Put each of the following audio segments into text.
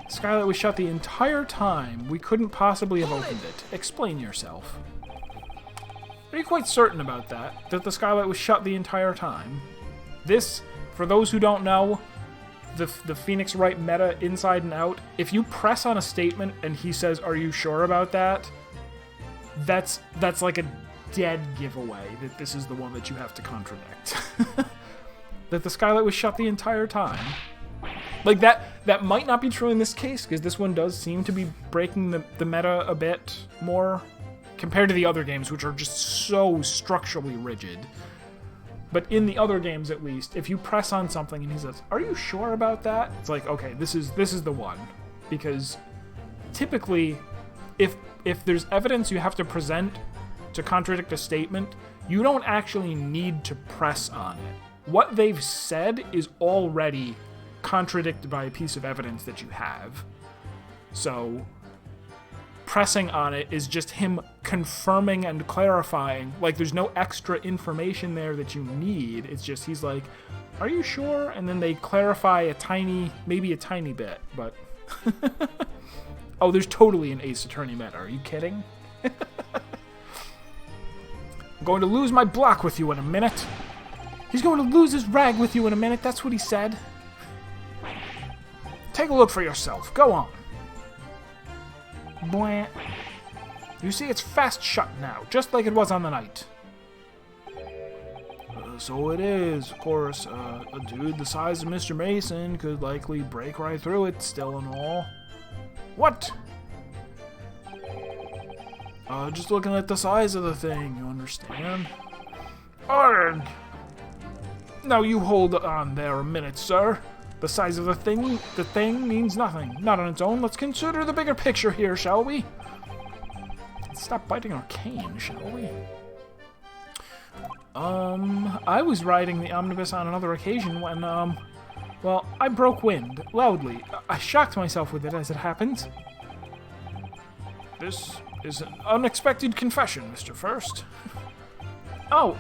Skylight was shut the entire time. We couldn't possibly have opened it. Explain yourself. Are you quite certain about that? That the skylight was shut the entire time? This, for those who don't know, the Phoenix Wright meta inside and out, if you press on a statement and he says, "Are you sure about that?" That's like a dead giveaway that this is the one that you have to contradict. That the skylight was shut the entire time. Like, that might not be true in this case, because this one does seem to be breaking the meta a bit more compared to the other games, which are just so structurally rigid. But in the other games, at least, if you press on something and he says, "Are you sure about that?" It's like, okay, this is the one. Because typically, if there's evidence you have to present to contradict a statement, you don't actually need to press on it. What they've said is already contradicted by a piece of evidence that you have. So pressing on it is just him confirming and clarifying. Like, there's no extra information there that you need. It's just he's like, "Are you sure?" And then they clarify maybe a tiny bit, but oh, there's totally an Ace Attorney meta. Are you kidding? I'm going to lose my block with you in a minute. He's going to lose his rag with you in a minute. That's what he said. Take a look for yourself. Go on. Blah. You see, it's fast shut now, just like it was on the night. So it is. Of course, a dude the size of Mr. Mason could likely break right through it, still and all. What? Just looking at the size of the thing, you understand? Arrgh! Now you hold on there a minute, sir. The size of the thing means nothing. Not on its own. Let's consider the bigger picture here, shall we? Stop biting our cane, shall we? I was riding the omnibus on another occasion when, well, I broke wind, loudly. I shocked myself with it as it happened. This is an unexpected confession, Mr. First. Oh,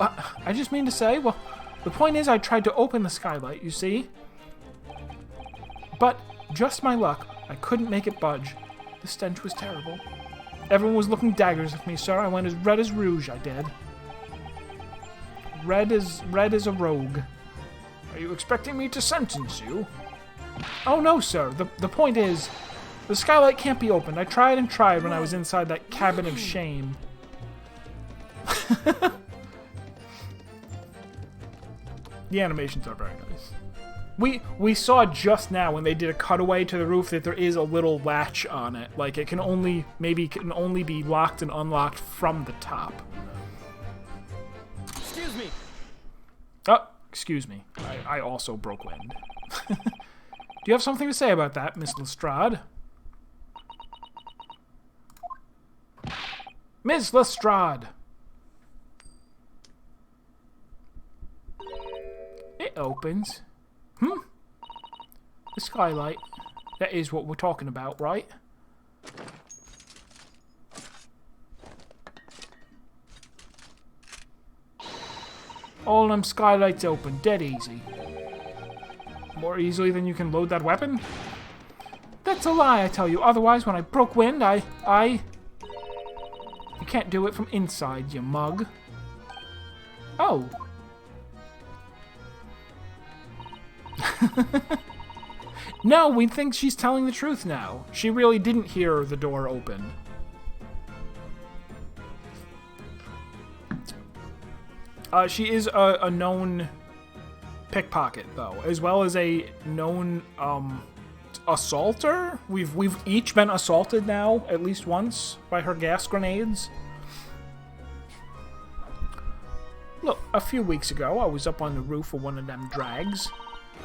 I just mean to say, well, the point is I tried to open the skylight, you see? But, just my luck, I couldn't make it budge. The stench was terrible. Everyone was looking daggers at me, sir. I went as red as rouge, I did. Red as a rogue. Are you expecting me to sentence you? Oh, no, sir. The point is, the skylight can't be opened. I tried and tried when I was inside that cabin of shame. The animations are very nice. We saw just now when they did a cutaway to the roof that there is a little latch on it. Like, it can only be locked and unlocked from the top. Excuse me. Oh, excuse me. I also broke wind. Do you have something to say about that, Miss Lestrade? Miss Lestrade! It opens. The skylight. That is what we're talking about, right? All them skylights open, dead easy. More easily than you can load that weapon? That's a lie, I tell you. Otherwise, when I broke wind, You can't do it from inside, you mug. Oh. No, we think she's telling the truth now. She really didn't hear the door open. She is a known pickpocket, though, as well as a known assaulter. We've each been assaulted now at least once by her gas grenades. Look, a few weeks ago, I was up on the roof of one of them drags,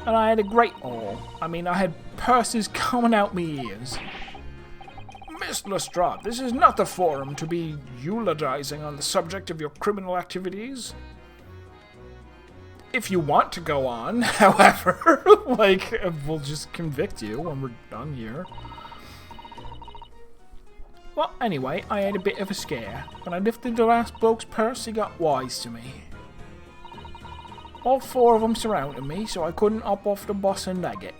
and I had a great haul. I mean, I had purses coming out me ears. Miss Lestrade, this is not the forum to be eulogizing on the subject of your criminal activities. If you want to go on, however, we'll just convict you when we're done here. Well, anyway, I had a bit of a scare. When I lifted the last bloke's purse, he got wise to me. All four of them surrounded me, so I couldn't hop off the bus and leg it.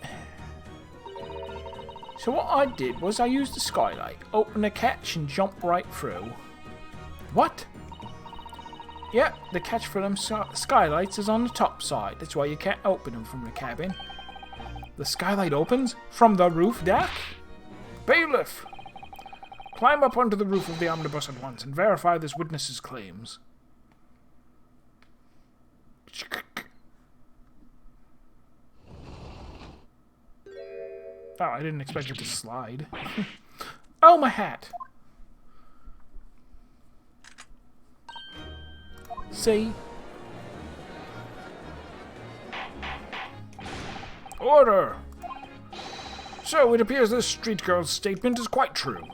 So what I did was I used the skylight, opened the catch and jumped right through. What? Yeah, the catch for them skylights is on the top side. That's why you can't open them from the cabin. The skylight opens from the roof deck? Bailiff! Climb up onto the roof of the omnibus at once and verify this witness's claims. Oh, I didn't expect it to slide. Oh, my hat! See? Order! So, it appears this street girl's statement is quite true.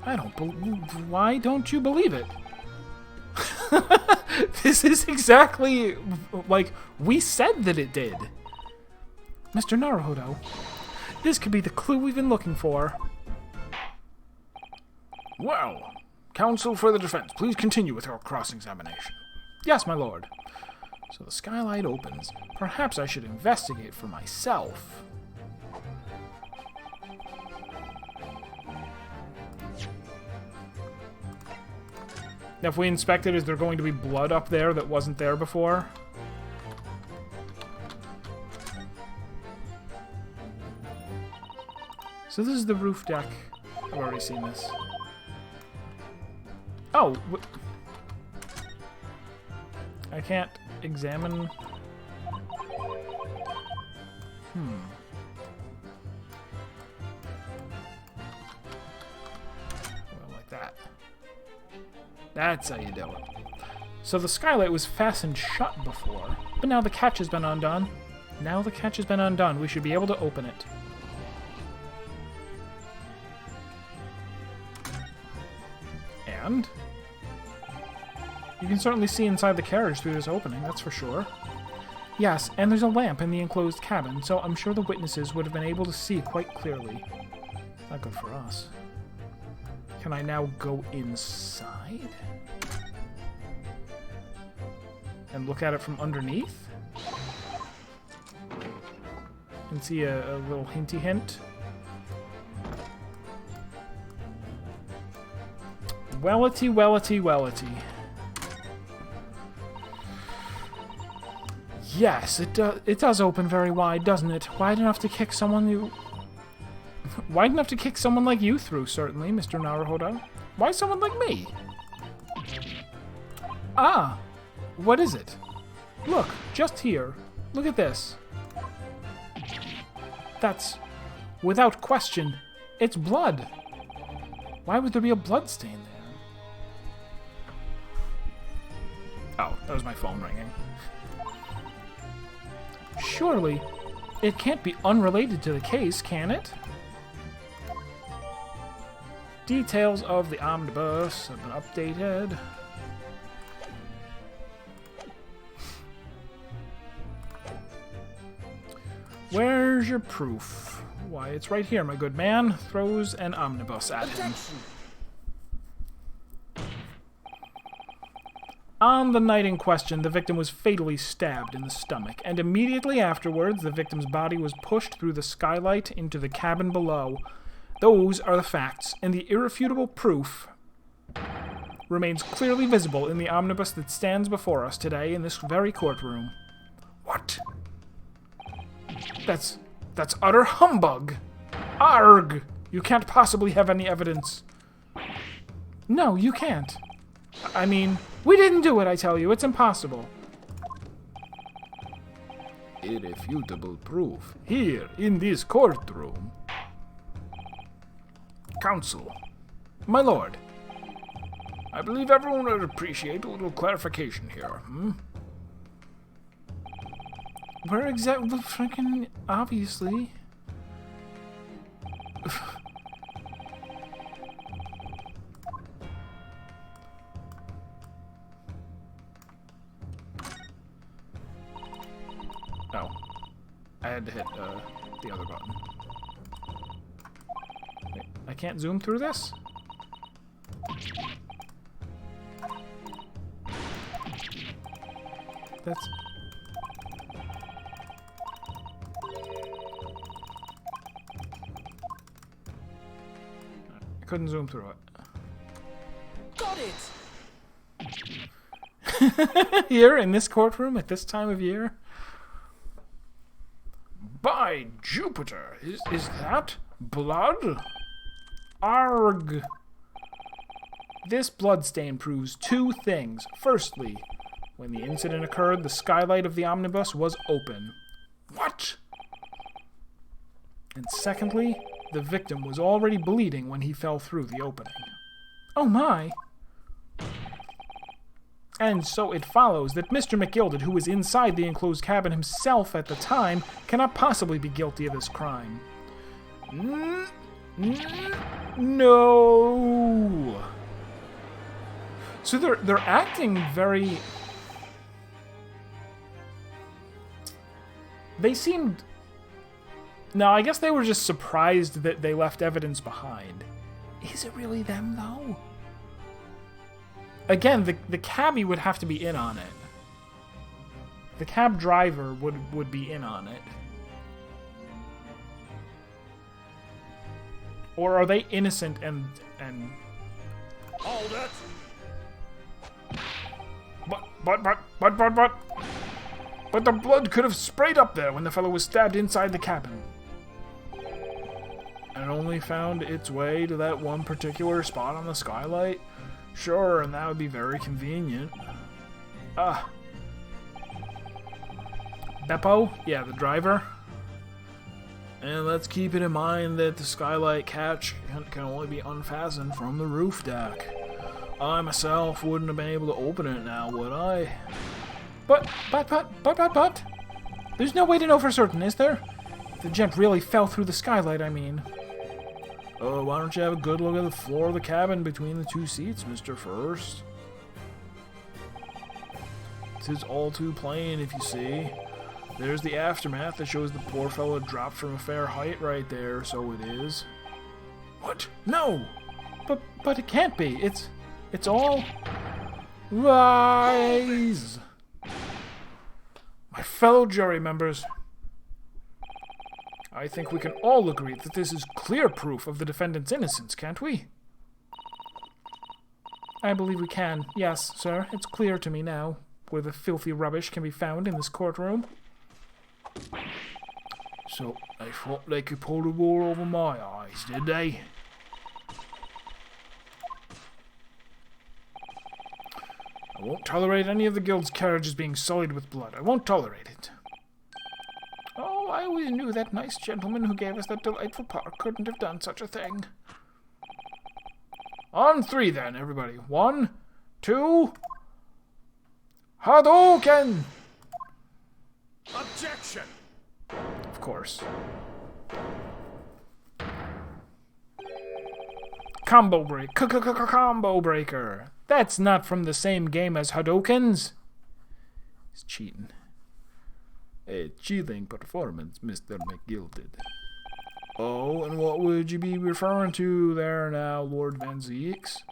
I don't believe... Why don't you believe it? This is exactly... like, we said that it did. Mr. Naruhodo, this could be the clue we've been looking for. Well, counsel for the defense, please continue with your cross-examination. Yes, my lord. So the skylight opens. Perhaps I should investigate for myself. Now, if we inspect it, is there going to be blood up there that wasn't there before? So this is the roof deck. I've already seen this. Oh! I can't examine... Well, like that. That's how you do it. So the skylight was fastened shut before, but now the catch has been undone. Now the catch has been undone. We should be able to open it. And you can certainly see inside the carriage through this opening, that's for sure. Yes, and there's a lamp in the enclosed cabin, so I'm sure the witnesses would have been able to see quite clearly. Not good for us. Can I now go inside? And look at it from underneath? And see a little hinty hint? Wellity, wellity, wellity. Yes, it does open very wide, doesn't it? Wide enough to kick someone you... Wide enough to kick someone like you through, certainly, Mr. Naruhodo. Why someone like me? Ah! What is it? Look, just here. Look at this. That's... without question, it's blood. Why would there be a blood stain there? Oh, that was my phone ringing. Surely, it can't be unrelated to the case, can it? Details of the omnibus have been updated. Where's your proof? Why, it's right here, my good man. Throws an omnibus at him. On the night in question, the victim was fatally stabbed in the stomach, and immediately afterwards, the victim's body was pushed through the skylight into the cabin below. Those are the facts, and the irrefutable proof remains clearly visible in the omnibus that stands before us today in this very courtroom. What? That's utter humbug! Arg! You can't possibly have any evidence. No, you can't. I mean, we didn't do it, I tell you. It's impossible. Irrefutable proof. Here, in this courtroom. Counsel. My lord. I believe everyone would appreciate a little clarification here, Where exactly, freaking obviously. No. I had to hit the other button. Wait, I can't zoom through this? That's... couldn't zoom through it. Got it! Here, in this courtroom, at this time of year? By Jupiter, is that blood? Arg! This bloodstain proves two things. Firstly, when the incident occurred, the skylight of the omnibus was open. What? And secondly, the victim was already bleeding when he fell through the opening. Oh my! And so it follows that Mr. McGilded, who was inside the enclosed cabin himself at the time, cannot possibly be guilty of this crime. No! So they're acting very... They seemed... No, I guess they were just surprised that they left evidence behind. Is it really them, though? Again, the cabbie would have to be in on it. The cab driver would be in on it. Or are they innocent and... Hold it! But the blood could have sprayed up there when the fellow was stabbed inside the cabin. And only found its way to that one particular spot on the skylight? Sure, and that would be very convenient. Beppo? Yeah, the driver. And let's keep it in mind that the skylight catch can only be unfastened from the roof deck. I myself wouldn't have been able to open it now, would I? But, there's no way to know for certain, is there? The gent really fell through the skylight, I mean. Oh, why don't you have a good look at the floor of the cabin between the two seats, Mr. First? 'Tis all too plain, if you see. There's the aftermath that shows the poor fellow dropped from a fair height right there, so it is. What? No! But it can't be. It's all... Lies! My fellow jury members, I think we can all agree that this is clear proof of the defendant's innocence, can't we? I believe we can. Yes, sir. It's clear to me now where the filthy rubbish can be found in this courtroom. So, they thought they could pull the wool over my eyes, did they? I won't tolerate any of the guild's carriages being sullied with blood. I won't tolerate it. Oh, I always knew that nice gentleman who gave us that delightful park couldn't have done such a thing. On three, then, everybody. 1, 2... Hadouken! Objection! Of course. Combo break. Combo breaker. That's not from the same game as Hadoukens. He's cheating. A cheating performance, Mr. McGilded. Oh, and what would you be referring to there now, Lord Van Zeeks?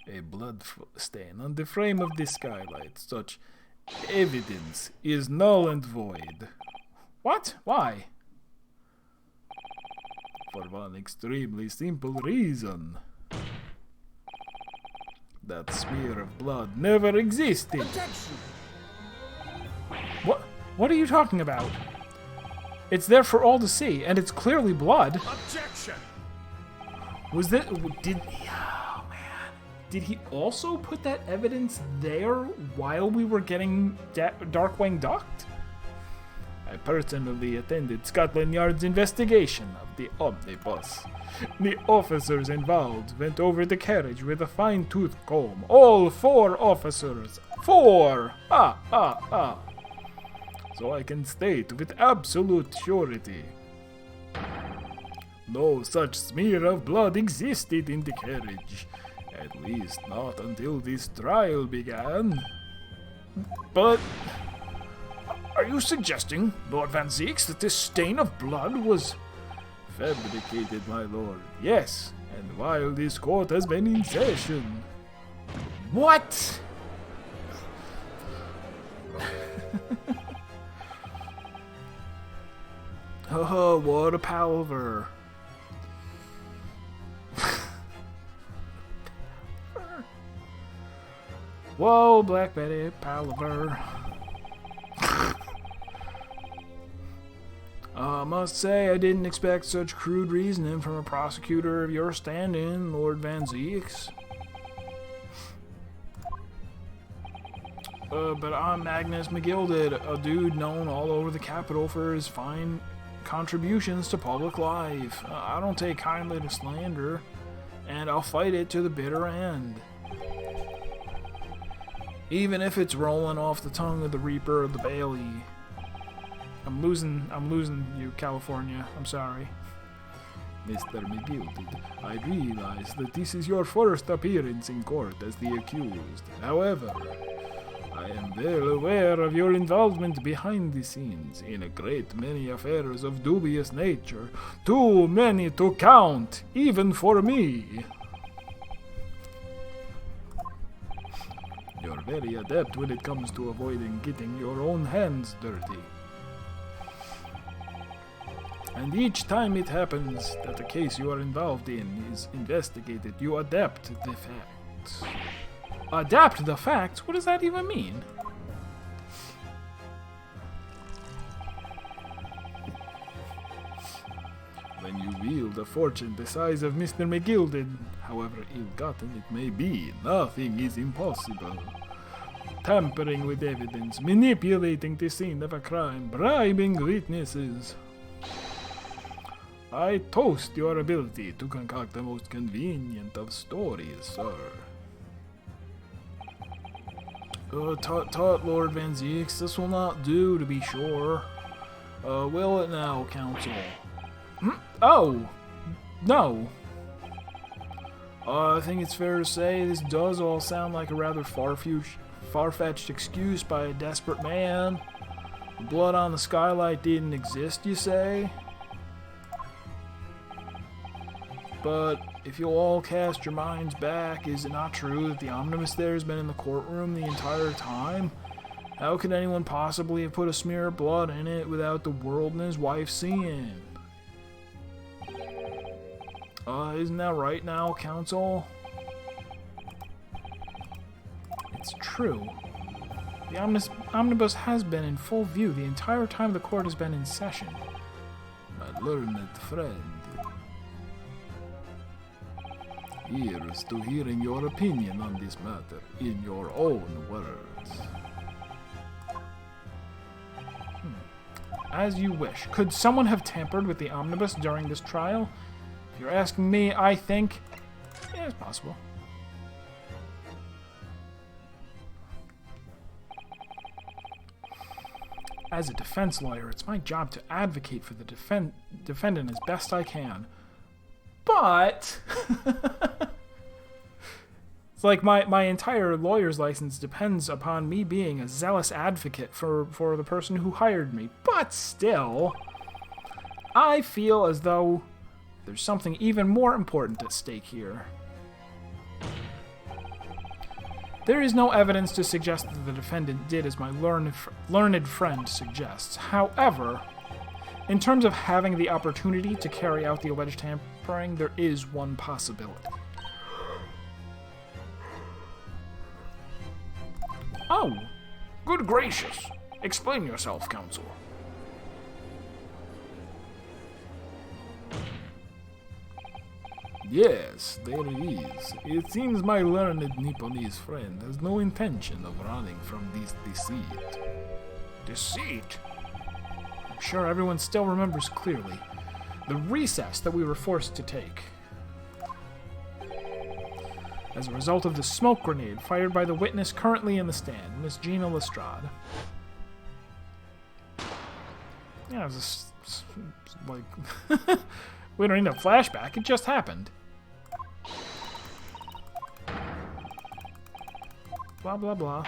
A blood stain on the frame of the skylight. Such evidence is null and void. What? Why? For one extremely simple reason. That smear of blood never existed. Objection! What are you talking about? It's there for all to see, and it's clearly blood. Objection! Was that... Oh, man. Did he also put that evidence there while we were getting Darkwing ducked? I personally attended Scotland Yard's investigation of the omnibus. The officers involved went over the carriage with a fine-tooth comb. All 4 officers. 4! So I can state with absolute surety, no such smear of blood existed in the carriage. At least not until this trial began. But... are you suggesting, Lord Van Zeeks, that this stain of blood was fabricated, my lord? Yes, and while this court has been in session. What? Oh, what a palaver. Whoa, Black Betty, palaver. I must say I didn't expect such crude reasoning from a prosecutor of your standing, Lord Van Zieks. But I'm Magnus McGilded, a dude known all over the capital for his fine contributions to public life. I don't take kindly to slander, and I'll fight it to the bitter end. Even if it's rolling off the tongue of the Reaper of the Bailey. I'm losing you, California. I'm sorry. Mr. McGilded, I realize that this is your first appearance in court as the accused. However, I am well aware of your involvement behind the scenes in a great many affairs of dubious nature. Too many to count, even for me. You're very adept when it comes to avoiding getting your own hands dirty. And each time it happens that the case you are involved in is investigated, you adapt the facts. Adapt the facts? What does that even mean? When you wield a fortune the size of Mr. McGilded, however ill-gotten it may be, nothing is impossible. Tampering with evidence, manipulating the scene of a crime, bribing witnesses. I toast your ability to concoct the most convenient of stories, sir. Tut, Lord Van Zieks, this will not do, to be sure. Will it now, counsel? Oh! No! I think it's fair to say this does all sound like a rather far-fetched excuse by a desperate man. The blood on the skylight didn't exist, you say? But if you'll all cast your minds back, is it not true that the omnibus there has been in the courtroom the entire time? How could anyone possibly have put a smear of blood in it without the world and his wife seeing? Isn't that right now, counsel? It's true. The omnibus has been in full view the entire time the court has been in session. My learned friend. Here's to hearing your opinion on this matter in your own words. As you wish. Could someone have tampered with the omnibus during this trial? If you're asking me, I think... yeah, it's possible. As a defense lawyer, it's my job to advocate for the defendant as best I can. But... it's like my entire lawyer's license depends upon me being a zealous advocate for the person who hired me. But still, I feel as though there's something even more important at stake here. There is no evidence to suggest that the defendant did as my learned friend suggests. However, in terms of having the opportunity to carry out the alleged tampering, there is one possibility. Oh, good gracious. Explain yourself, counsel. Yes, there it is. It seems my learned Nipponese friend has no intention of running from this deceit. Deceit? I'm sure everyone still remembers clearly the recess that we were forced to take as a result of the smoke grenade fired by the witness currently in the stand, Miss Gina Lestrade. Yeah, it was like... we don't need a flashback, it just happened. Blah, blah, blah.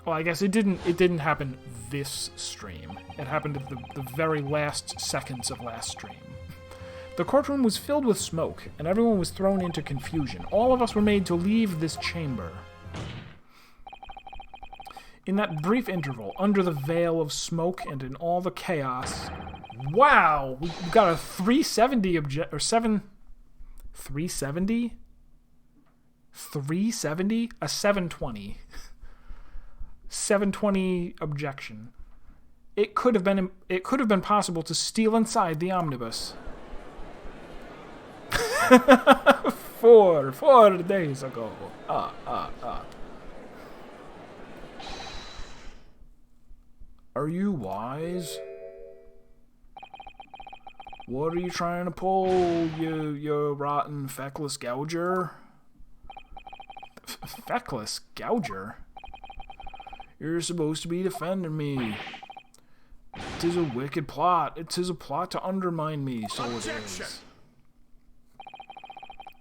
Well, I guess it didn't happen this stream. It happened at the very last seconds of last stream. The courtroom was filled with smoke, and everyone was thrown into confusion. All of us were made to leave this chamber. In that brief interval, under the veil of smoke and in all the chaos... Wow! We got a 370 370? 370? A 720. 720 objection. It could have been possible to steal inside the omnibus. 4 days ago. Are you wise? What are you trying to pull, you rotten feckless gouger? Feckless gouger? You're supposed to be defending me. It is a wicked plot. It is a plot to undermine me, so Objection. it is.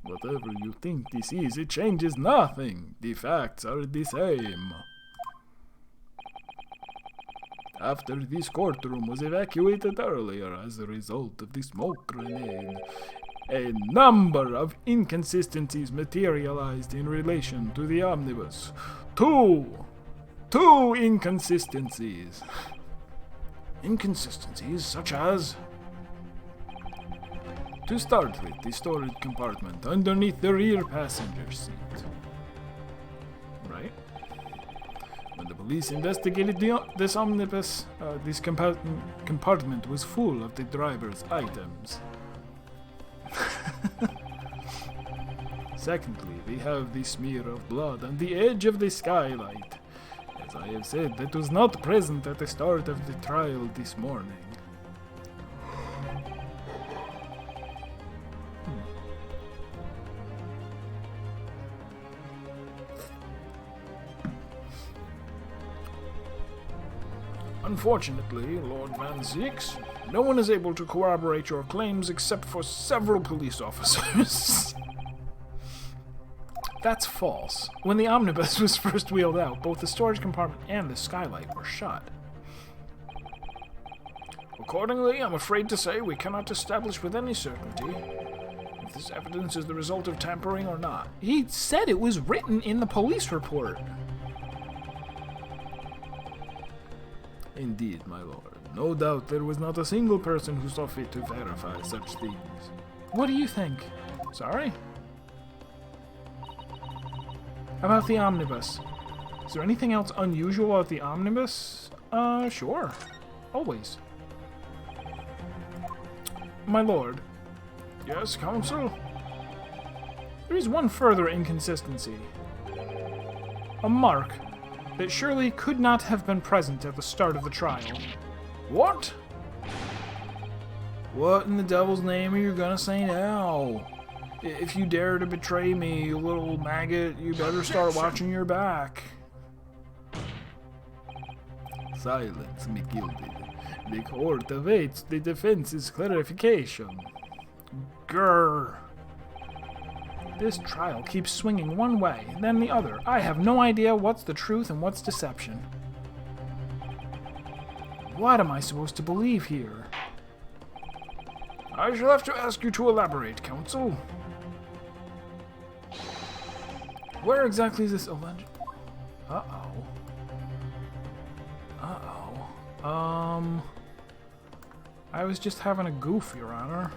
Whatever you think this is, it changes nothing. The facts are the same. After this courtroom was evacuated earlier as a result of the smoke grenade, a number of inconsistencies materialized in relation to the omnibus. Two inconsistencies. Inconsistencies such as... To start with, the storage compartment underneath the rear passenger seat. Right? When the police investigated this omnibus, this compartment was full of the driver's items. Secondly, we have the smear of blood on the edge of the skylight. As I have said, that was not present at the start of the trial this morning. Unfortunately, Lord Van Zieks, no one is able to corroborate your claims except for several police officers. That's false. When the omnibus was first wheeled out, both the storage compartment and the skylight were shut. Accordingly, I'm afraid to say we cannot establish with any certainty if this evidence is the result of tampering or not. He said it was written in the police report. Indeed, my lord. No doubt there was not a single person who saw fit to verify such things. What do you think? Sorry? About the omnibus. Is there anything else unusual about the omnibus? Sure. Always. My lord. Yes, counsel? There is one further inconsistency. A mark that surely could not have been present at the start of the trial. What? What in the devil's name are you gonna say now? If you dare to betray me, you little maggot, you better start watching your back. Silence, McGildy. The court awaits the defense's clarification. Grrr. This trial keeps swinging one way, then the other. I have no idea what's the truth and what's deception. What am I supposed to believe here? I shall have to ask you to elaborate, counsel. Where exactly is this alleged? I was just having a goof, Your Honor.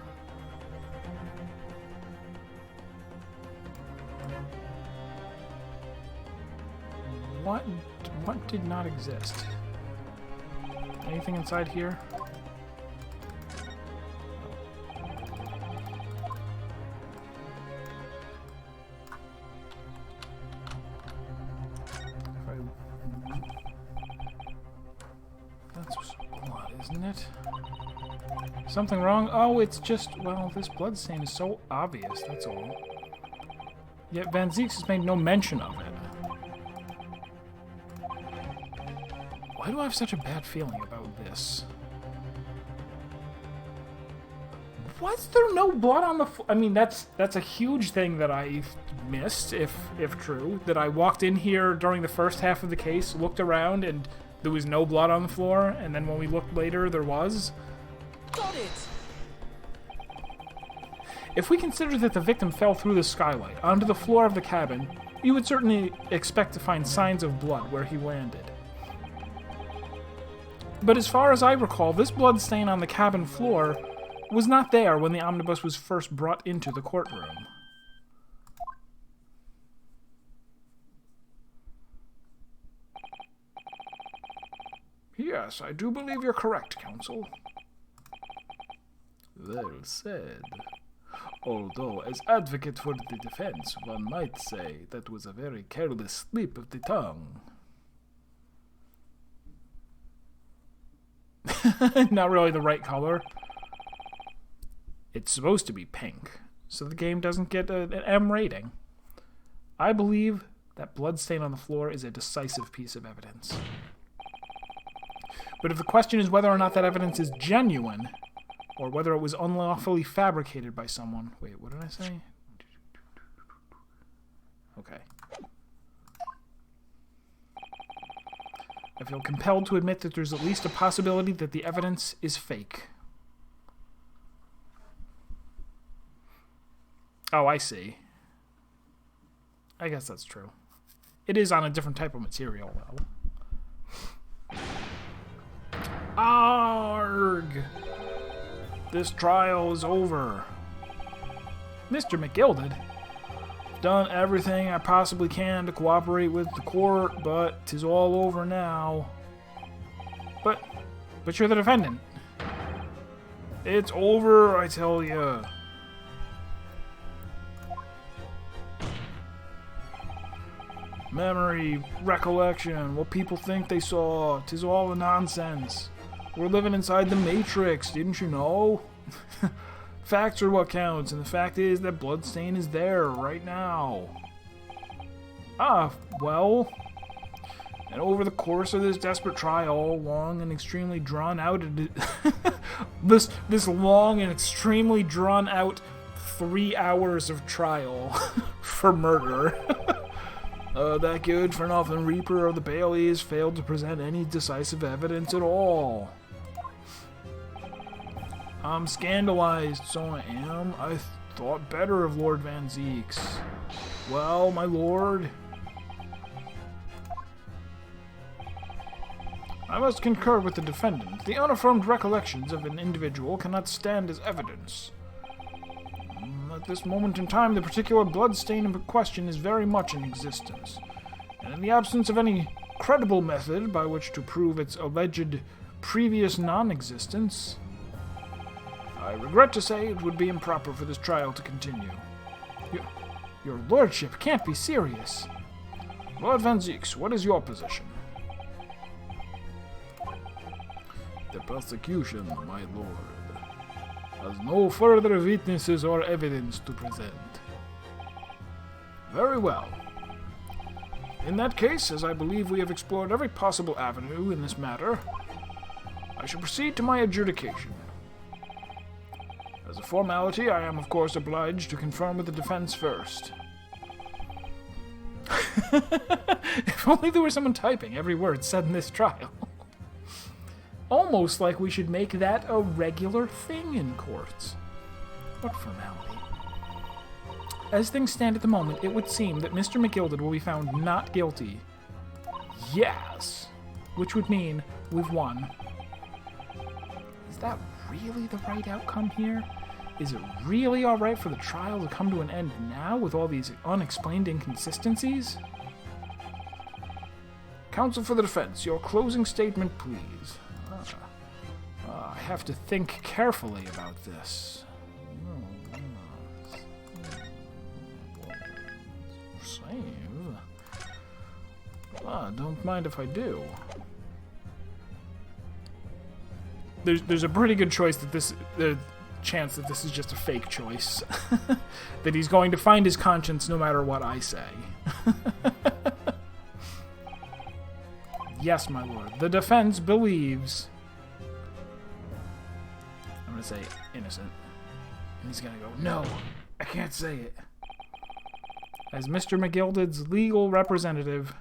What did not exist? Anything inside here? That's blood, isn't it? Something wrong? Oh, it's just, well, this blood stain is so obvious, that's all. Yet Van Zieks has made no mention of it. Why do I have such a bad feeling about this? Was there no blood on the floor? I mean, that's a huge thing that I missed, if true. That I walked in here during the first half of the case, looked around, and there was no blood on the floor, and then when we looked later, there was. Got it! If we consider that the victim fell through the skylight onto the floor of the cabin, you would certainly expect to find signs of blood where he landed. But as far as I recall, this blood stain on the cabin floor was not there when the omnibus was first brought into the courtroom. Yes, I do believe you're correct, counsel. Well said. Although, as advocate for the defense, one might say that was a very careless slip of the tongue. Not really the right color. It's supposed to be pink, so the game doesn't get an M rating. I believe that bloodstain on the floor is a decisive piece of evidence. But if the question is whether or not that evidence is genuine, or whether it was unlawfully fabricated by someone... Wait, what did I say? Okay. I feel compelled to admit that there's at least a possibility that the evidence is fake. Oh, I see. I guess that's true. It is on a different type of material, though. Arg! This trial is over. Mr. McGilded, I've done everything I possibly can to cooperate with the court, but 'tis all over now. But you're the defendant. It's over, I tell you. Memory, recollection, what people think they saw, 'tis all a nonsense. We're living inside the Matrix, didn't you know? Facts are what counts, and the fact is that bloodstain is there right now. Well, and over the course of this desperate trial, long and extremely drawn out, this long and extremely drawn out 3 hours of trial for murder. That good for nothing Reaper or the Baileys failed to present any decisive evidence at all. I'm scandalized, so I am. I thought better of Lord Van Zeeks. Well, my lord, I must concur with the defendant. The unaffirmed recollections of an individual cannot stand as evidence. At this moment in time, the particular bloodstain in question is very much in existence, and in the absence of any credible method by which to prove its alleged previous non-existence, I regret to say it would be improper for this trial to continue. Your lordship can't be serious. Lord Van Zeeks, what is your position? The prosecution, my lord, has no further witnesses or evidence to present. Very well. In that case, as I believe we have explored every possible avenue in this matter, I shall proceed to my adjudication. As a formality, I am of course obliged to confirm with the defense first. If only there was someone typing every word said in this trial. Almost like we should make that a regular thing in courts. What formality? As things stand at the moment, it would seem that Mr. McGilded will be found not guilty. Yes! Which would mean we've won. Is that really the right outcome here? Is it really alright for the trial to come to an end now with all these unexplained inconsistencies? Counsel for the defense, your closing statement, please. I have to think carefully about this. Save. Don't mind if I do. There's a pretty good choice that the chance that this is just a fake choice. That he's going to find his conscience no matter what I say. Yes, my lord. The defense believes... I'm going to say innocent. And he's going to go, no, I can't say it. As Mr. McGilded's legal representative...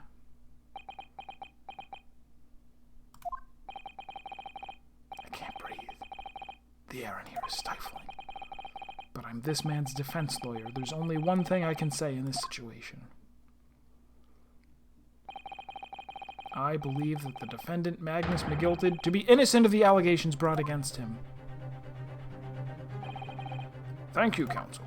I can't breathe. The air in here is stifling. But I'm this man's defense lawyer. There's only one thing I can say in this situation. I believe that the defendant, Magnus McGilded, to be innocent of the allegations brought against him. Thank you, counsel.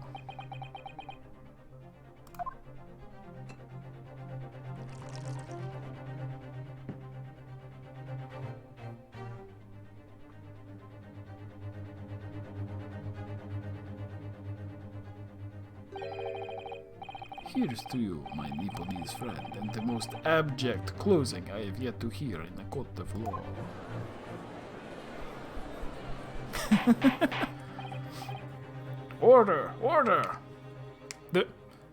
here's to you, my Nepalese friend, and the most abject closing I have yet to hear in the court of law. Order! Order!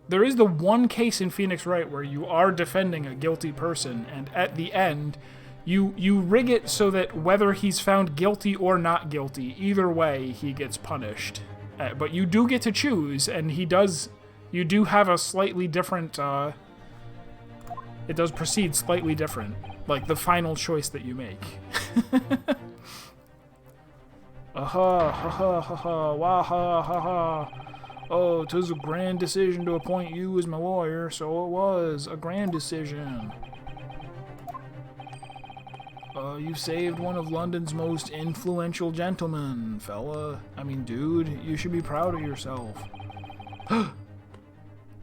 There is the one case in Phoenix Wright where you are defending a guilty person, and at the end, you rig it so that whether he's found guilty or not guilty, either way, he gets punished. But you do get to choose, and you do have a slightly different, it does proceed slightly different, like the final choice that you make. Aha, ha ha ha ha, wah ha ha ha. Oh, 'twas a grand decision to appoint you as my lawyer, so it was a grand decision. You saved one of London's most influential gentlemen, fella. I mean, dude, you should be proud of yourself.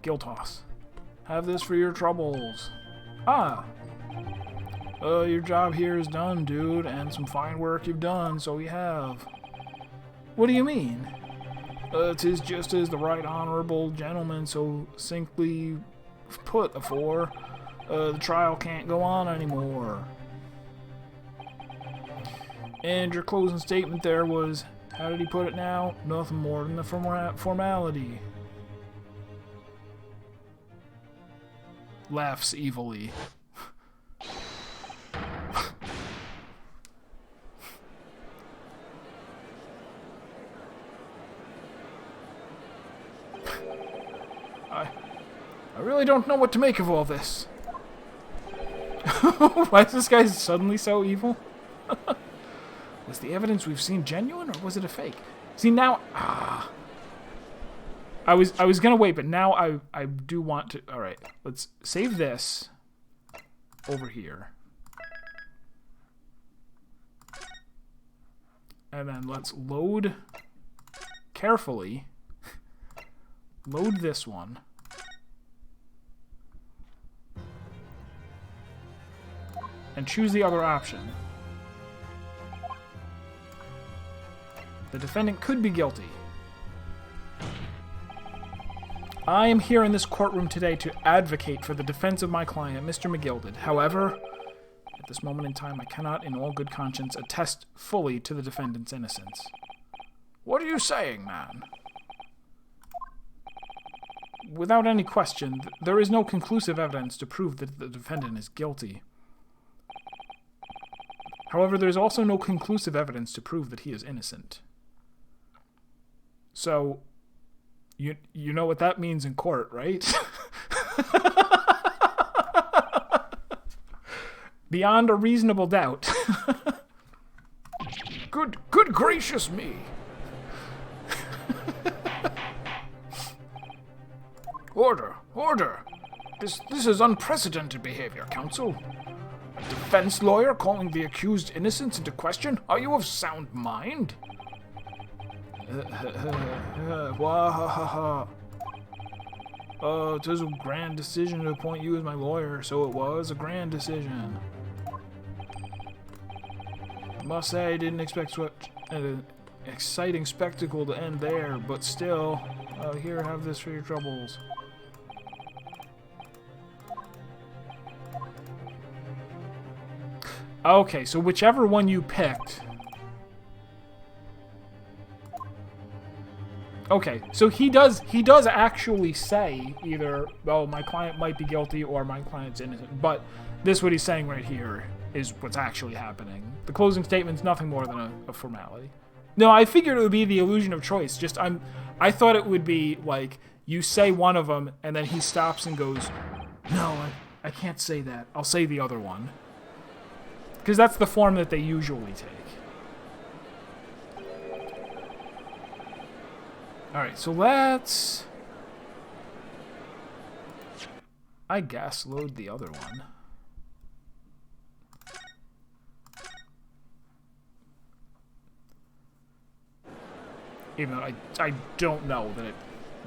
Giltoss. Have this for your troubles. Ah. Your job here is done, dude, and some fine work you've done, so we have. What do you mean? 'Tis just as the right honorable gentleman so succinctly put afore. The trial can't go on anymore. And your closing statement there was, how did he put it now? Nothing more than a formality. Laughs evilly. I really don't know what to make of all this. Why is this guy suddenly so evil? Was the evidence we've seen genuine, or was it a fake? See, now... I was gonna wait, but now I do want to... Alright, let's save this over here. And then let's load carefully. Load this one. And choose the other option. The defendant could be guilty. I am here in this courtroom today to advocate for the defense of my client, Mr. McGilded. However, at this moment in time, I cannot, in all good conscience, attest fully to the defendant's innocence. What are you saying, man? Without any question, there is no conclusive evidence to prove that the defendant is guilty. However, there is also no conclusive evidence to prove that he is innocent. So, you know what that means in court, right? Beyond a reasonable doubt. Good gracious me! Order! Order! This is unprecedented behavior, counsel. A defense lawyer calling the accused innocence into question? Are you of sound mind? Wahahaha. Oh, it was a grand decision to appoint you as my lawyer, so it was a grand decision. I must say I didn't expect such an exciting spectacle to end there, but still, here, have this for your troubles. Okay, so whichever one you picked... Okay, so he does actually say either, oh, my client might be guilty or my client's innocent, but this, what he's saying right here, is what's actually happening. The closing statement's nothing more than a formality. No, I figured it would be the illusion of choice, I thought it would be, like, you say one of them, and then he stops and goes, no, I can't say that, I'll say the other one. Because that's the form that they usually take. Alright, so let's... I guess load the other one. Even though I don't know that it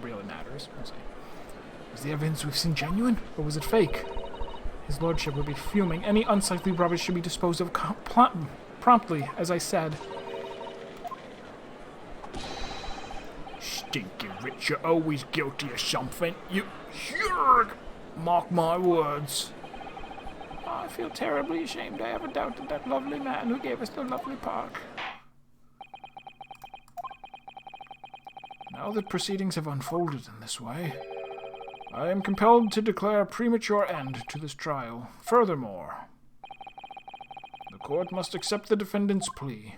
really matters. We'll see. Was the evidence we've seen genuine, or was it fake? His lordship would be fuming. Any unsightly rubbish should be disposed of promptly, as I said. Shh, stinky rich, you're always guilty of something. You sure mark my words. I feel terribly ashamed I ever doubted that lovely man who gave us the lovely park. Now that proceedings have unfolded in this way, I am compelled to declare a premature end to this trial. Furthermore, the court must accept the defendant's plea.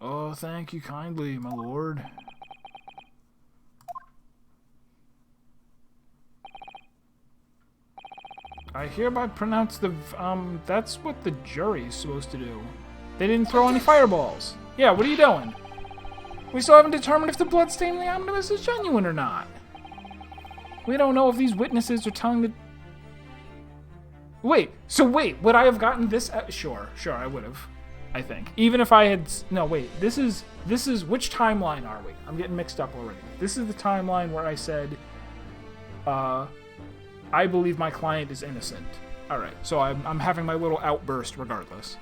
Oh, thank you kindly, my lord. I hereby pronounce the, that's what the jury's supposed to do. They didn't throw any fireballs. Yeah, what are you doing? We still haven't determined if the bloodstain in the omnibus is genuine or not. We don't know if these witnesses are telling the... Wait, would I have gotten this? Sure, I would have. I think. Even if I had... No, wait, this is... Which timeline are we? I'm getting mixed up already. This is the timeline where I said, I believe my client is innocent. Alright, so I'm having my little outburst regardless.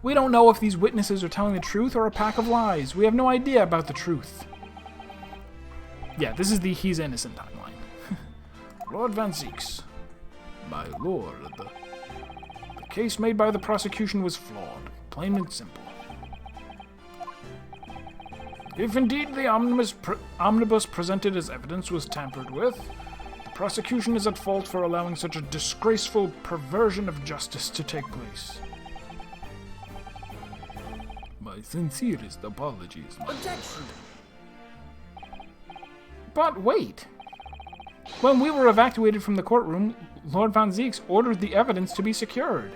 We don't know if these witnesses are telling the truth or a pack of lies. We have no idea about the truth. Yeah, this is the he's innocent timeline. Lord Van Zieks. My lord. The case made by the prosecution was flawed. Plain and simple. If indeed the omnibus presented as evidence was tampered with, the prosecution is at fault for allowing such a disgraceful perversion of justice to take place. My sincerest apologies, my lord. But wait! When we were evacuated from the courtroom, Lord Van Zieks ordered the evidence to be secured.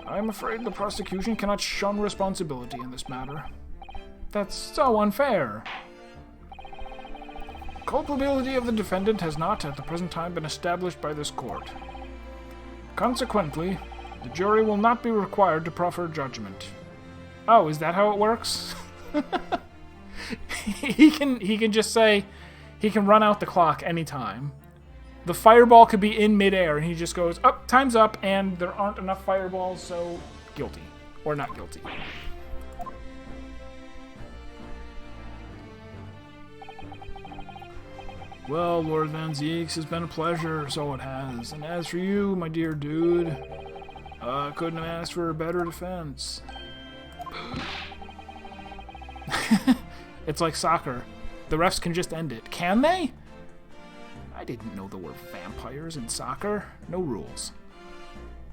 I am afraid the prosecution cannot shun responsibility in this matter. That's so unfair. Culpability of the defendant has not, at the present time, been established by this court. Consequently, the jury will not be required to proffer judgment. Oh, is that how it works? He can just say, he can run out the clock anytime. The fireball could be in midair, and he just goes, "Up, time's up," and there aren't enough fireballs, so guilty. Or not guilty. Well, Lord Van Zieks, it's been a pleasure, so it has. And as for you, my dear dude, I couldn't have asked for a better defense. It's like soccer. The refs can just end it. Can they? I didn't know there were vampires in soccer. No rules.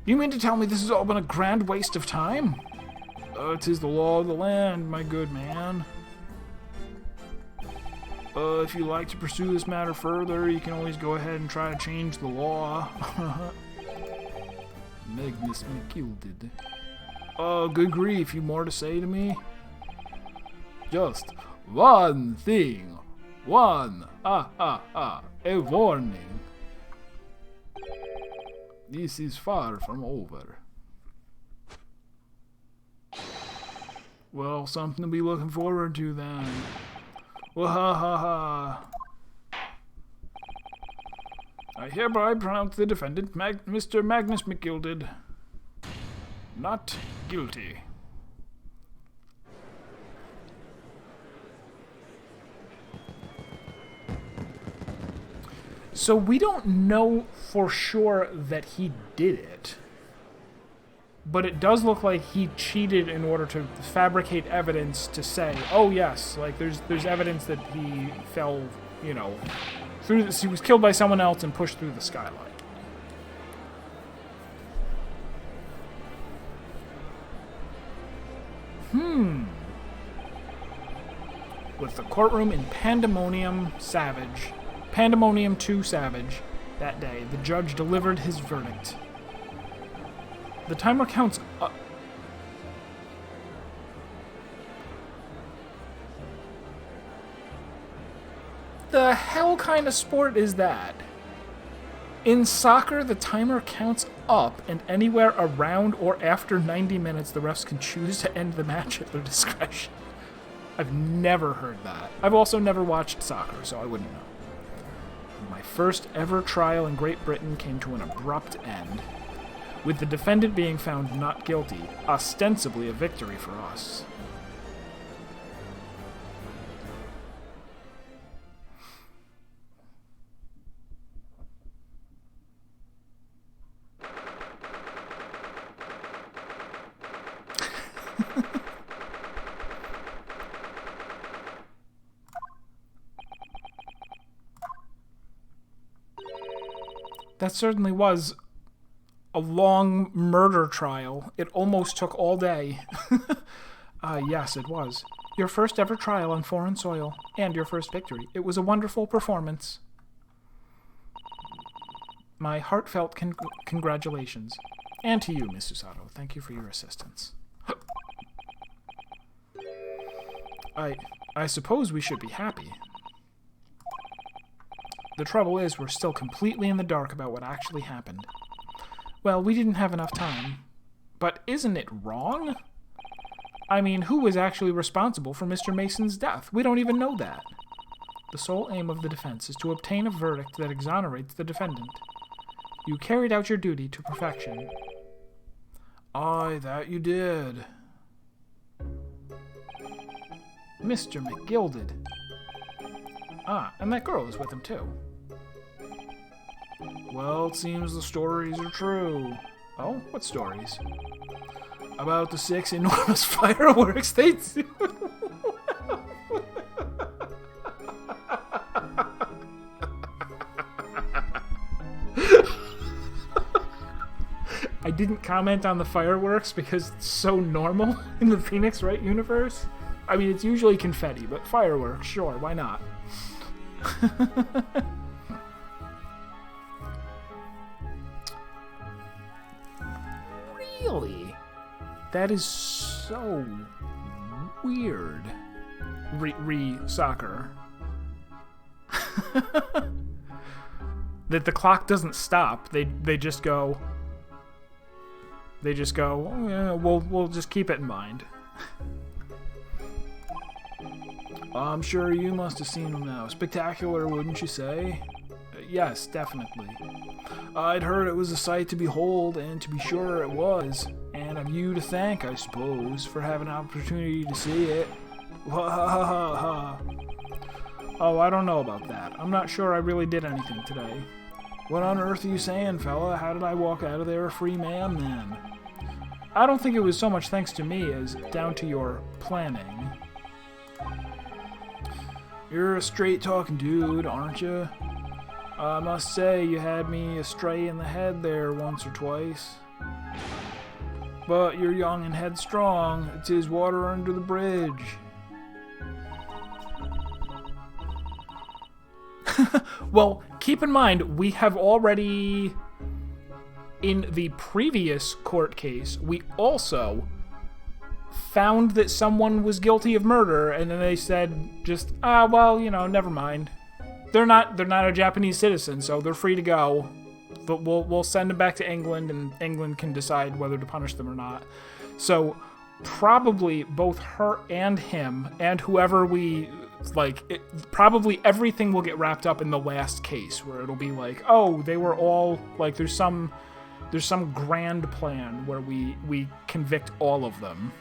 You mean to tell me this has all been a grand waste of time? 'Tis the law of the land, my good man. If you like to pursue this matter further, you can always go ahead and try to change the law. Magnus McGilded. Good grief, you more to say to me? Just one thing. A warning. This is far from over. Well, something to be looking forward to then. Wahahaha. I hereby pronounce the defendant, Mr. Magnus McGilded, not guilty. So we don't know for sure that he did it. But it does look like he cheated in order to fabricate evidence to say, oh yes, like there's evidence that he fell, you know, through this, he was killed by someone else and pushed through the skylight. With the courtroom in Pandemonium 2 Savage, that day, the judge delivered his verdict. The timer counts up. The hell kind of sport is that? In soccer, the timer counts up, and anywhere around or after 90 minutes, the refs can choose to end the match at their discretion. I've never heard that. I've also never watched soccer, so I wouldn't know. My first ever trial in Great Britain came to an abrupt end. with the defendant being found not guilty, ostensibly a victory for us. That certainly was a long murder trial. It almost took all day. Yes, it was. Your first ever trial on foreign soil, and your first victory. It was a wonderful performance. My heartfelt congratulations. And to you, Miss Susato. Thank you for your assistance. I suppose we should be happy. The trouble is, we're still completely in the dark about what actually happened. Well, we didn't have enough time. But isn't it wrong? I mean, who was actually responsible for Mr. Mason's death? We don't even know that. The sole aim of the defense is to obtain a verdict that exonerates the defendant. You carried out your duty to perfection. Aye, that you did. Mr. McGilded. Ah, and that girl is with him, too. Well, it seems the stories are true. Oh, what stories? About the 6 enormous fireworks they do. I didn't comment on the fireworks because it's so normal in the Phoenix Wright universe. I mean, it's usually confetti, but fireworks, sure, why not? Really? That is so weird. Soccer. That the clock doesn't stop. They just go. They just go. Oh, yeah, we'll just keep it in mind. I'm sure you must have seen them now. Spectacular, wouldn't you say? Yes, definitely. I'd heard it was a sight to behold, and to be sure it was. And I've you to thank, I suppose, for having an opportunity to see it. Oh, I don't know about that. I'm not sure I really did anything today. What on earth are you saying, fella? How did I walk out of there a free man, then? I don't think it was so much thanks to me as down to your planning. You're a straight-talking dude, aren't you? I must say you had me astray in the head there once or twice. But you're young and headstrong. It's his water under the bridge. Well, keep in mind, we have already, in the previous court case, we also found that someone was guilty of murder, and then they said, just, well, you know, never mind. They're not a Japanese citizen, so they're free to go. But we'll send them back to England, and England can decide whether to punish them or not. So probably both her and him and whoever we probably everything will get wrapped up in the last case, where it'll be like, oh, they were all like, there's some grand plan where we convict all of them.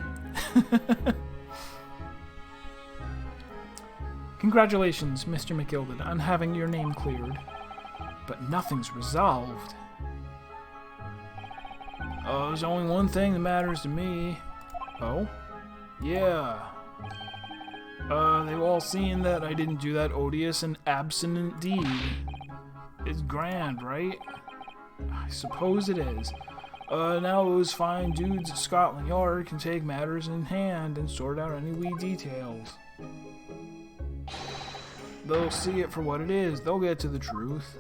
Congratulations, Mr. McGilded, on having your name cleared. But nothing's resolved. There's only one thing that matters to me. Oh? Yeah. They've all seen that I didn't do that odious and abstinent deed. It's grand, right? I suppose it is. Now those fine dudes at Scotland Yard can take matters in hand and sort out any wee details. They'll see it for what it is. They'll get to the truth.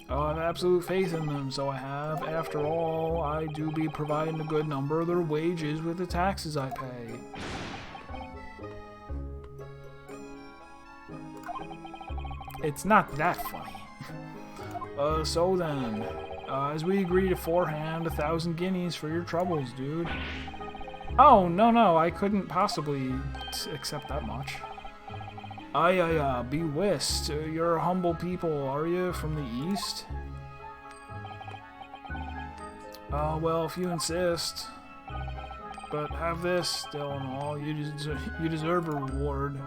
I have absolute faith in them, so I have. After all, I do be providing a good number of their wages with the taxes I pay. It's not that funny. So then, as we agreed aforehand, 1,000 guineas for your troubles, dude. Oh, no, I couldn't possibly accept that much. Be whist. You're a humble people, are you, from the east? Oh, well, if you insist. But have this, still and all. You deserve a reward.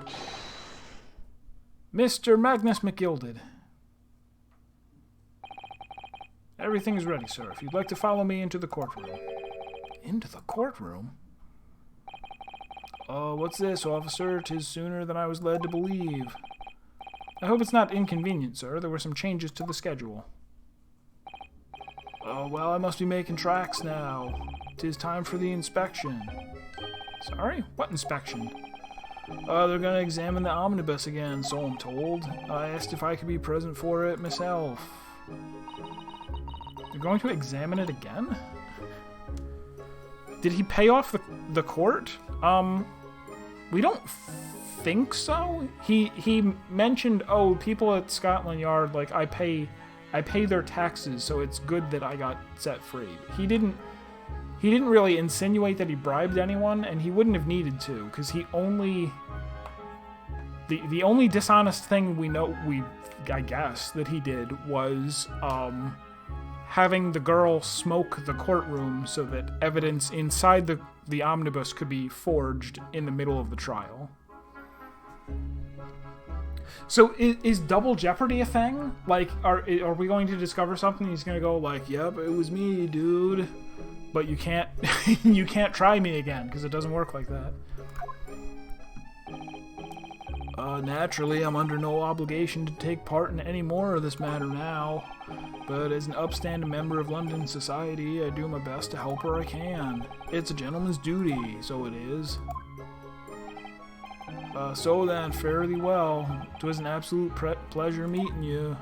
Mr. Magnus McGilded. Everything is ready, sir. If you'd like to follow me into the courtroom. Into the courtroom? Oh, what's this, officer? 'Tis sooner than I was led to believe. I hope it's not inconvenient, sir. There were some changes to the schedule. Oh, well, I must be making tracks now. 'Tis time for the inspection. Sorry? What inspection? They're gonna examine the omnibus again, so I'm told. I asked if I could be present for it myself. They're going to examine it again? Did he pay off the court? We don't think so. He mentioned, oh, people at Scotland Yard, like, I pay their taxes, so it's good that I got set free. He didn't really insinuate that he bribed anyone, and he wouldn't have needed to, because he only... The only dishonest thing I guess, that he did was, having the girl smoke the courtroom so that evidence inside the omnibus could be forged in the middle of the trial. So is double jeopardy a thing? Like, are we going to discover something? He's gonna go like, "Yep, it was me, dude," but you can't you can't try me again because it doesn't work like that. Naturally, I'm under no obligation to take part in any more of this matter now, but as an upstanding member of London society, I do my best to help where I can. It's a gentleman's duty, so it is. So then, fare thee well. 'Twas an absolute pleasure meeting you.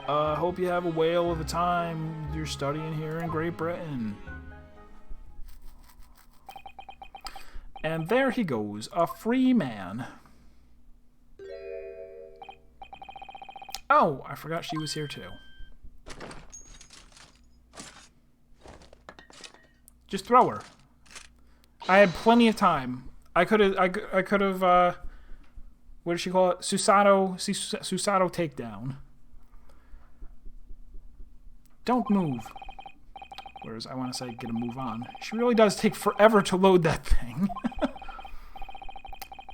Hope you have a whale of a time you're studying here in Great Britain. And there he goes, a free man. Oh, I forgot she was here too. Just throw her. I had plenty of time. I could have, what does she call it? Susato takedown. Don't move. Whereas I want to say get a move on. She really does take forever to load that thing.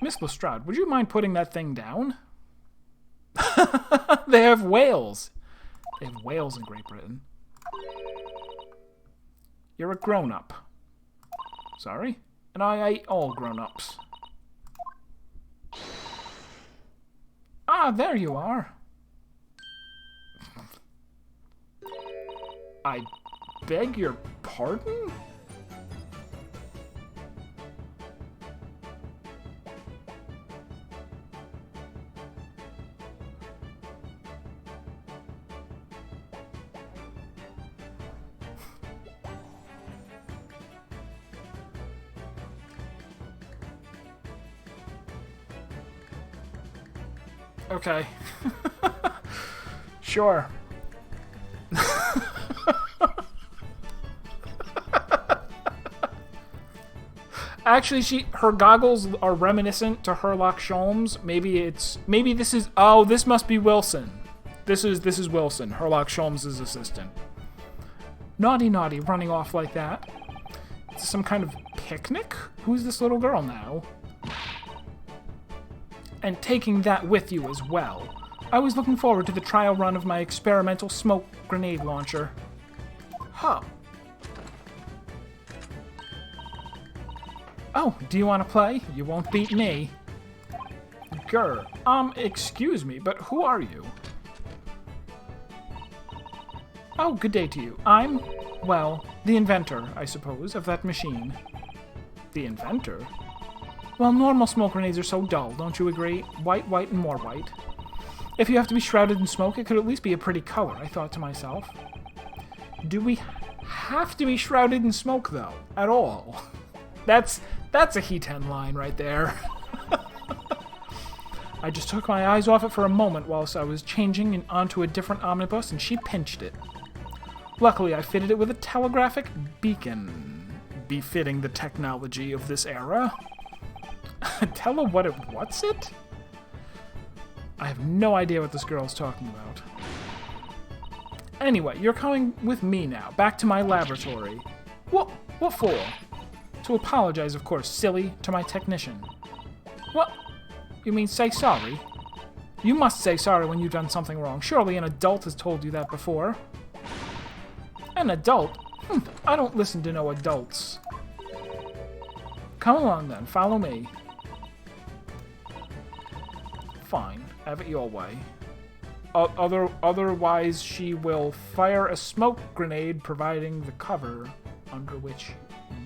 Miss Lestrade, would you mind putting that thing down? They have whales. They have whales in Great Britain. You're a grown-up. Sorry? And I ate all grown-ups. Ah, there you are. I beg your pardon? Okay. Sure. Actually, her goggles are reminiscent to Sherlock Holmes. Maybe this is, oh, this must be Wilson. This is Wilson, Sherlock Holmes' assistant. Naughty, naughty, running off like that. Is this some kind of picnic? Who's this little girl now? And taking that with you as well. I was looking forward to the trial run of my experimental smoke grenade launcher. Huh. Oh, do you want to play? You won't beat me. Grr. Excuse me, but who are you? Oh, good day to you. I'm, well, the inventor, I suppose, of that machine. The inventor? Well, normal smoke grenades are so dull, don't you agree? White, white, and more white. If you have to be shrouded in smoke, it could at least be a pretty color, I thought to myself. Do we have to be shrouded in smoke, though? At all? That's a He-10 line right there. I just took my eyes off it for a moment whilst I was changing onto a different omnibus, and she pinched it. Luckily, I fitted it with a telegraphic beacon, befitting the technology of this era. What's it? I have no idea what this girl is talking about. Anyway, you're coming with me now, back to my laboratory. What for? To apologize, of course, silly, to my technician. What? You mean say sorry? You must say sorry when you've done something wrong. Surely an adult has told you that before. An adult? I don't listen to no adults. Come along then, follow me. Fine, have it your way. Otherwise, she will fire a smoke grenade, providing the cover under which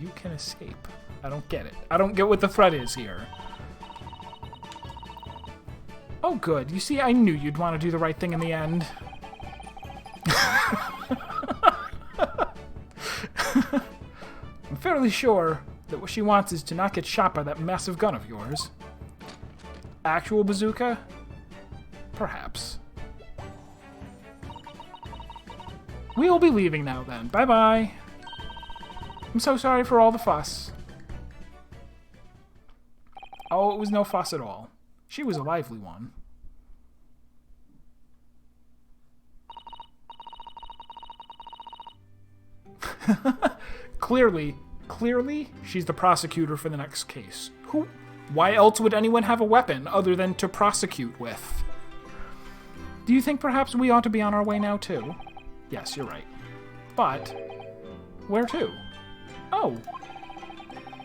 you can escape. I don't get it. I don't get what the threat is here. Oh, good. You see, I knew you'd want to do the right thing in the end. I'm fairly sure that what she wants is to not get shot by that massive gun of yours. Actual bazooka? Perhaps. We'll be leaving now then. Bye-bye. I'm so sorry for all the fuss. Oh, it was no fuss at all. She was a lively one. Clearly, she's the prosecutor for the next case. Why else would anyone have a weapon other than to prosecute with? Do you think perhaps we ought to be on our way now too? Yes, you're right. But, where to? Oh,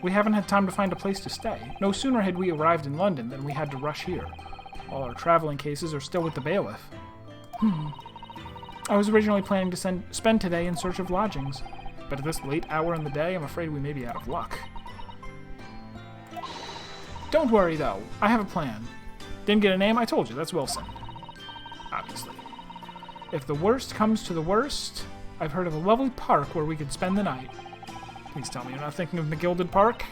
we haven't had time to find a place to stay. No sooner had we arrived in London than we had to rush here. All our traveling cases are still with the bailiff. I was originally planning to spend today in search of lodgings, but at this late hour in the day, I'm afraid we may be out of luck. Don't worry, though. I have a plan. Didn't get a name? I told you, that's Wilson. Obviously. If the worst comes to the worst, I've heard of a lovely park where we could spend the night. Please tell me you're not thinking of McGilded Park?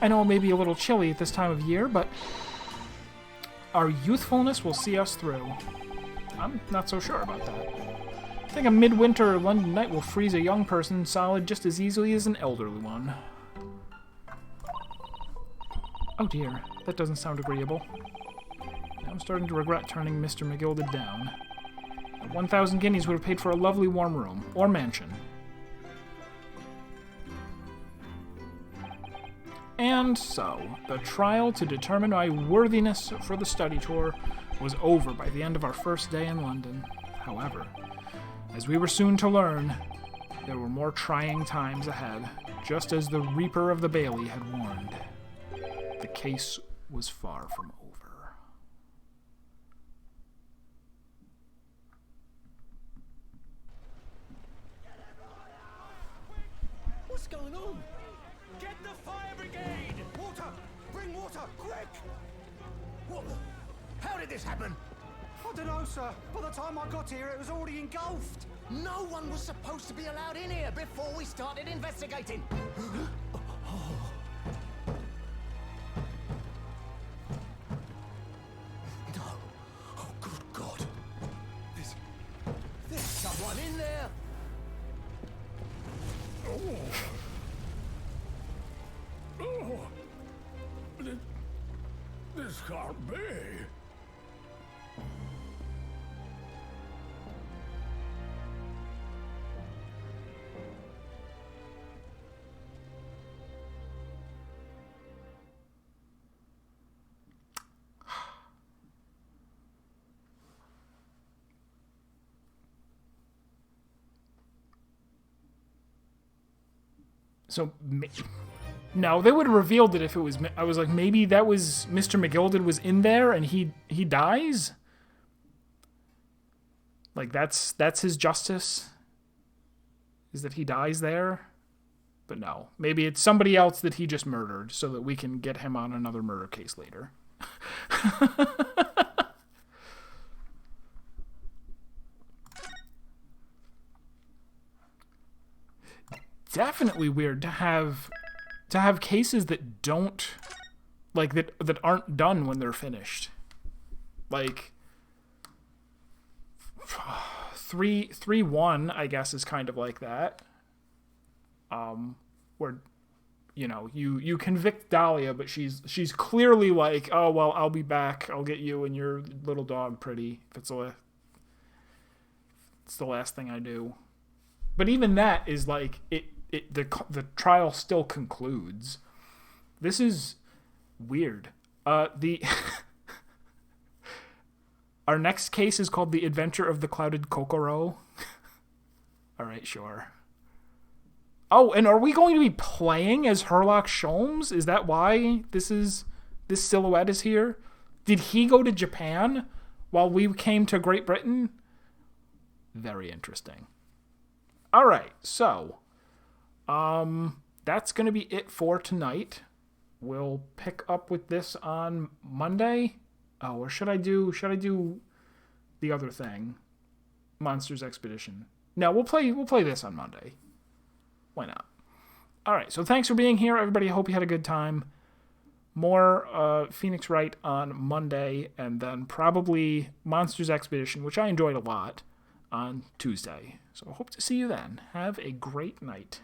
I know it may be a little chilly at this time of year, but our youthfulness will see us through. I'm not so sure about that. I think a midwinter London night will freeze a young person solid just as easily as an elderly one. Oh dear, that doesn't sound agreeable. Now I'm starting to regret turning Mr. McGilded down. 1,000 guineas would have paid for a lovely warm room, or mansion. And so, the trial to determine my worthiness for the study tour was over by the end of our first day in London. However, as we were soon to learn, there were more trying times ahead, just as the Reaper of the Bailey had warned. The case was far from over. What's going on? Get the fire brigade! Water! Bring water, quick! What the? How did this happen? I don't know, sir. By the time I got here, it was already engulfed. No one was supposed to be allowed in here before we started investigating. No. Oh, good God. There's someone in there. This can't be. So, no, they would have revealed it if it was... I was like, maybe that was... Mr. McGilded was in there and he dies? Like, that's his justice? Is that he dies there? But no. Maybe it's somebody else that he just murdered so that we can get him on another murder case later. Definitely weird to have cases that don't that aren't done when they're finished. Like 3-1, I guess, is kind of like that. Where you convict Dahlia, but she's clearly like, oh well, I'll be back. I'll get you and your little dog pretty. If it's It's the last thing I do. But even that is like the trial still concludes. This is weird. Our next case is called The Adventure of the Clouded Kokoro. All right, sure. Oh, and are we going to be playing as Herlock Sholmes? Is that why this silhouette is here? Did he go to Japan while we came to Great Britain? Very interesting. All right, so that's going to be it for tonight. We'll pick up with this on Monday. Oh, or should I do the other thing? Monsters Expedition. No, we'll play this on Monday. Why not? All right, so thanks for being here, everybody. I hope you had a good time. More Phoenix Wright on Monday, and then probably Monsters Expedition, which I enjoyed a lot, on Tuesday. So I hope to see you then. Have a great night.